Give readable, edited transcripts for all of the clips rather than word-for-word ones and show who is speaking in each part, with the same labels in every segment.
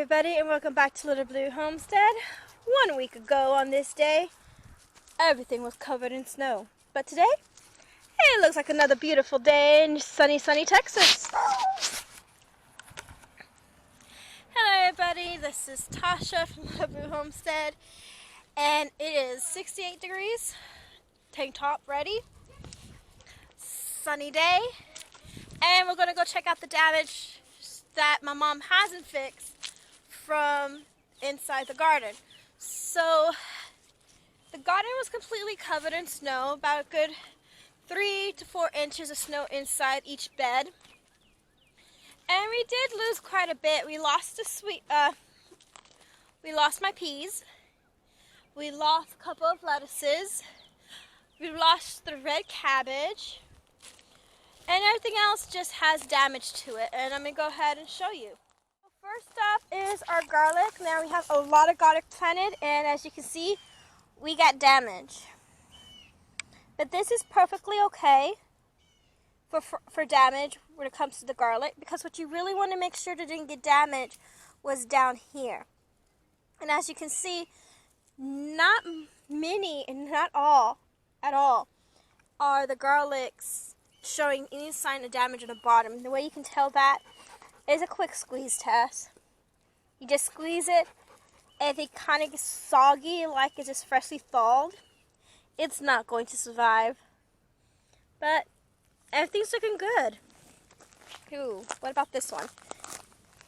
Speaker 1: everybody, and welcome back to Little Blue Homestead. 1 week ago on this day, everything was covered in snow. But today, it looks like another beautiful day in sunny Texas. Hello everybody, this is Tasha from Little Blue Homestead, and it is 68 degrees, tank top ready, sunny day, and we're going to go check out the damage that my mom hasn't fixed from inside the garden. So the garden was completely covered in snow, about a good 3 to 4 inches of snow inside each bed, and we did lose quite a bit. We lost we lost my peas, we lost a couple of lettuces, we lost the red cabbage, and everything else just has damage to it, and I'm going to go ahead and show you. First up is our garlic. Now we have a lot of garlic planted, and as you can see, we got damage. But this is perfectly okay for damage when it comes to the garlic, because what you really want to make sure that didn't get damaged was down here. And as you can see, not many and not all at all are the garlics showing any sign of damage on the bottom. The way you can tell that is a quick squeeze test. You just squeeze it, and if it kind of gets soggy like it's just freshly thawed, it's not going to survive. But everything's looking good. Ooh, what about this one?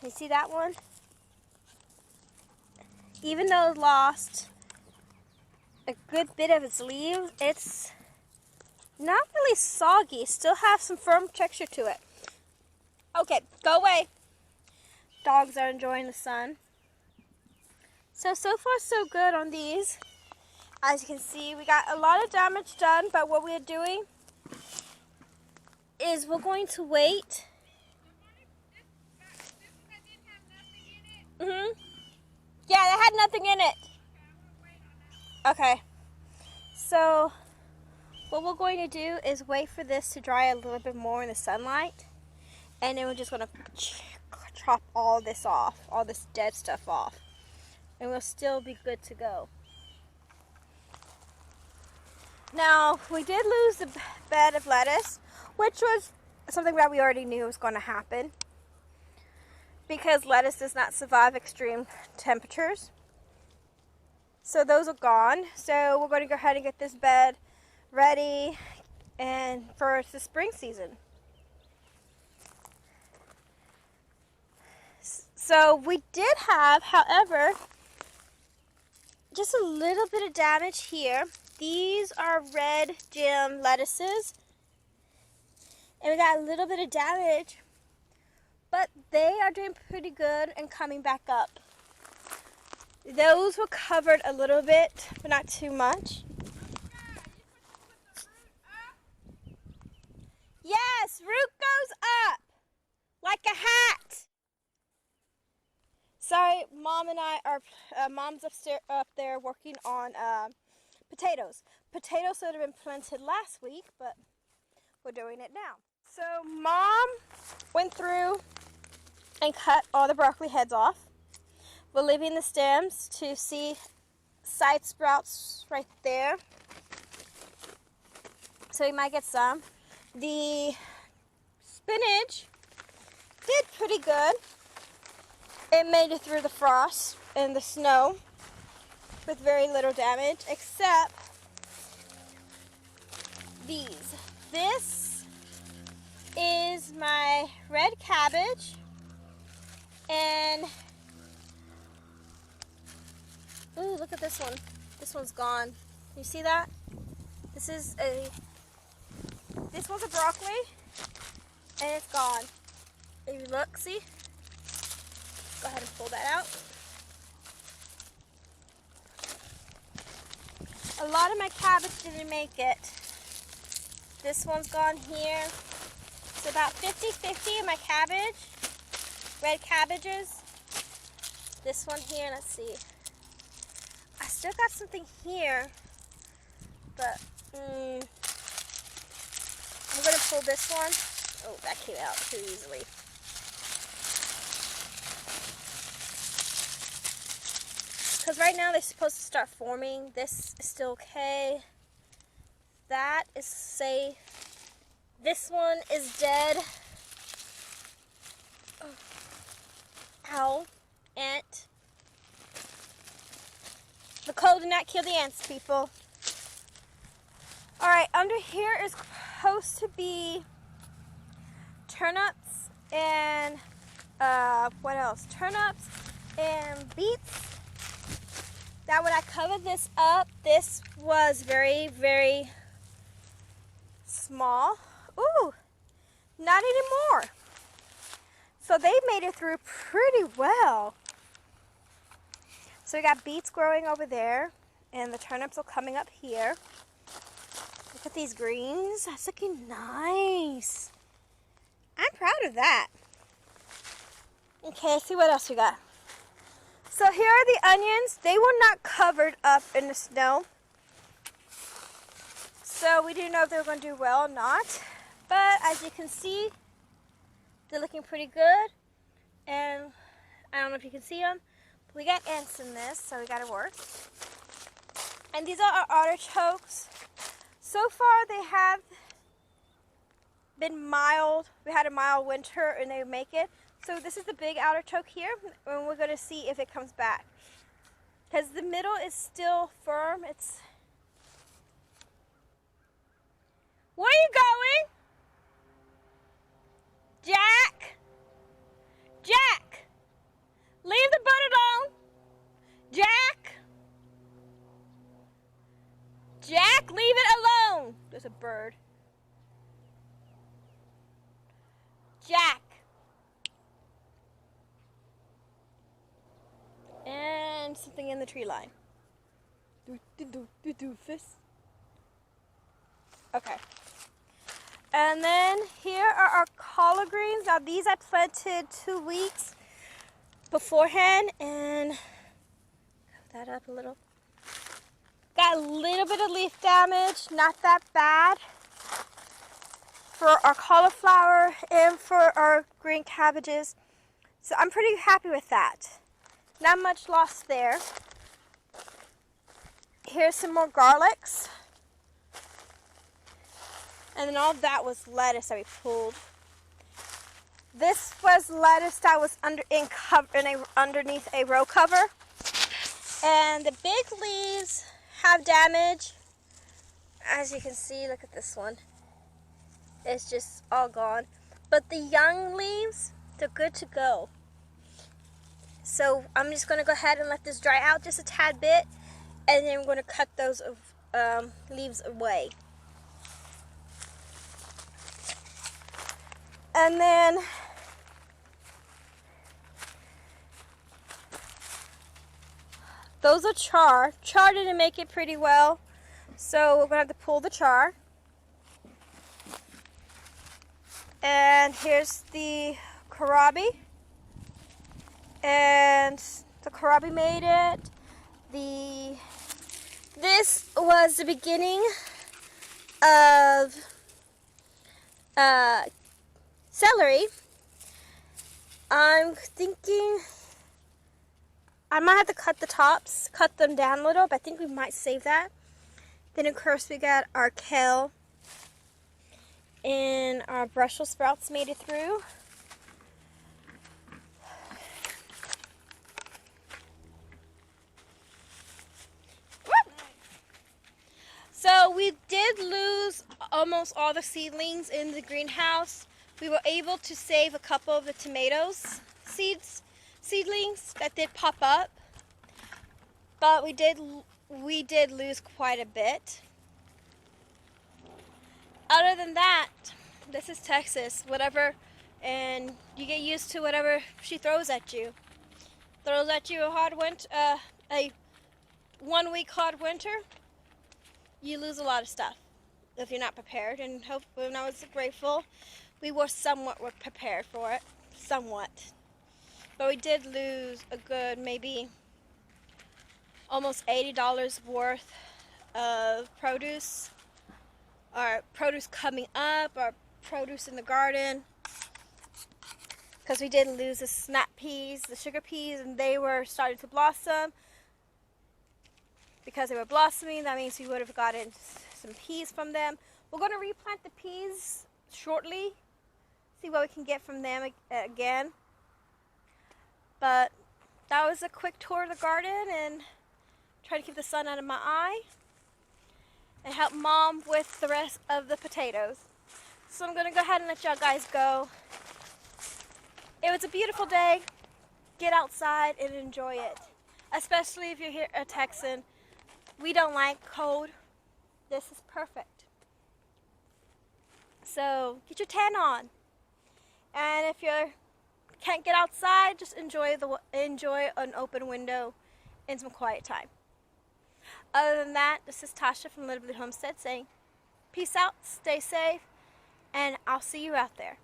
Speaker 1: You see that one? Even though it lost a good bit of its leaves, it's not really soggy. Still have some firm texture to it. Okay, go away. Dogs are enjoying the sun. So far so good on these. As you can see, we got a lot of damage done, but what we're doing is we're going to wait. Yeah, they had nothing in it. Okay. So what we're going to do is wait for this to dry a little bit more in the sunlight, and then we're just going to chop all this off, all this dead stuff off, and we'll still be good to go. Now, we did lose the bed of lettuce, which was something that we already knew was going to happen, because lettuce does not survive extreme temperatures. So those are gone. So we're going to go ahead and get this bed ready and for the spring season. So we did have, however, just a little bit of damage here. These are red gem lettuces, and we got a little bit of damage, but they are doing pretty good and coming back up. Those were covered a little bit, but not too much. Yes, root goes up like a hat. Sorry, Mom and I are, Mom's up there working on potatoes. Potatoes should have been planted last week, but we're doing it now. So Mom went through and cut all the broccoli heads off. We're leaving the stems to see side sprouts right there. So we might get some. The spinach did pretty good. It made it through the frost and the snow with very little damage, except these. This is my red cabbage, and ooh, look at this one. This one's gone. You see that? This one's a broccoli, and it's gone. If you look, see? Go ahead and pull that out. A lot of my cabbage didn't make it. This one's gone here. It's about 50-50 of my cabbage, red cabbages. This one here, let's see. I still got something here, but I'm going to pull this one. Oh, that came out too easily. because right now they're supposed to start forming. This is still okay. That is safe. This one is dead. Ow. Ant. The cold did not kill the ants, people. Alright, under here is supposed to be turnips and what else? Turnips and beets. That when I covered this up, this was very, very small. Ooh, not anymore. So they made it through pretty well. So we got beets growing over there, and the turnips are coming up here. Look at these greens. That's looking nice. I'm proud of that. Okay, let's see what else we got. So here are the onions. They were not covered up in the snow. So we didn't know if they were going to do well or not. But as you can see, they're looking pretty good. And I don't know if you can see them. But we got ants in this, so we got to work. And these are our artichokes. So far they have been mild. We had a mild winter and they make it. So this is the big artichoke here, and we're going to see if it comes back. Because the middle is still firm. It's... Where are you going? Jack! Jack! Leave the boat alone! Jack! Jack, leave it alone! There's a bird. Jack! And something in the tree line. Doofus. Okay. And then here are our collard greens. Now these I planted 2 weeks beforehand, and cover that up a little. Got a little bit of leaf damage, not that bad, for our cauliflower and for our green cabbages. So I'm pretty happy with that. Not much loss there. Here's some more garlics. And then all that was lettuce that we pulled. This was lettuce that was underneath a row cover. And the big leaves have damage. As you can see, look at this one. It's just all gone. But the young leaves, they're good to go. So I'm just going to go ahead and let this dry out just a tad bit, and then we're going to cut those leaves away. And then those are char. Char didn't make it pretty well, so we're going to have to pull the char. And here's the kohlrabi. And the kohlrabi made it. This was the beginning of celery. I'm thinking I might have to cut the tops, cut them down a little, but I think we might save that. Then of course we got our kale, and our Brussels sprouts made it through. So we did lose almost all the seedlings in the greenhouse. We were able to save a couple of the tomatoes seedlings that did pop up, but we did lose quite a bit. Other than that, this is Texas, whatever, and you get used to whatever she throws at you. Throws at you a hard winter, a 1 week hard winter, you lose a lot of stuff if you're not prepared. And hopefully, I was grateful we were somewhat prepared for it, somewhat. But we did lose a good maybe almost $80 worth of produce. Our produce coming up, our produce in the garden. Because we did lose the snap peas, the sugar peas, and they were starting to blossom. because they were blossoming. That means we would have gotten some peas from them. We're going to replant the peas shortly, see what we can get from them again. But that was a quick tour of the garden and try to keep the sun out of my eye and help Mom with the rest of the potatoes. So I'm going to go ahead and let y'all guys go. It was a beautiful day. Get outside and enjoy it. Especially if you're here a Texan. We don't like cold. This is perfect. So get your tan on. And if you can't get outside, just enjoy an open window and some quiet time. Other than that, this is Tasha from Untitled Homestead saying peace out, stay safe, and I'll see you out there.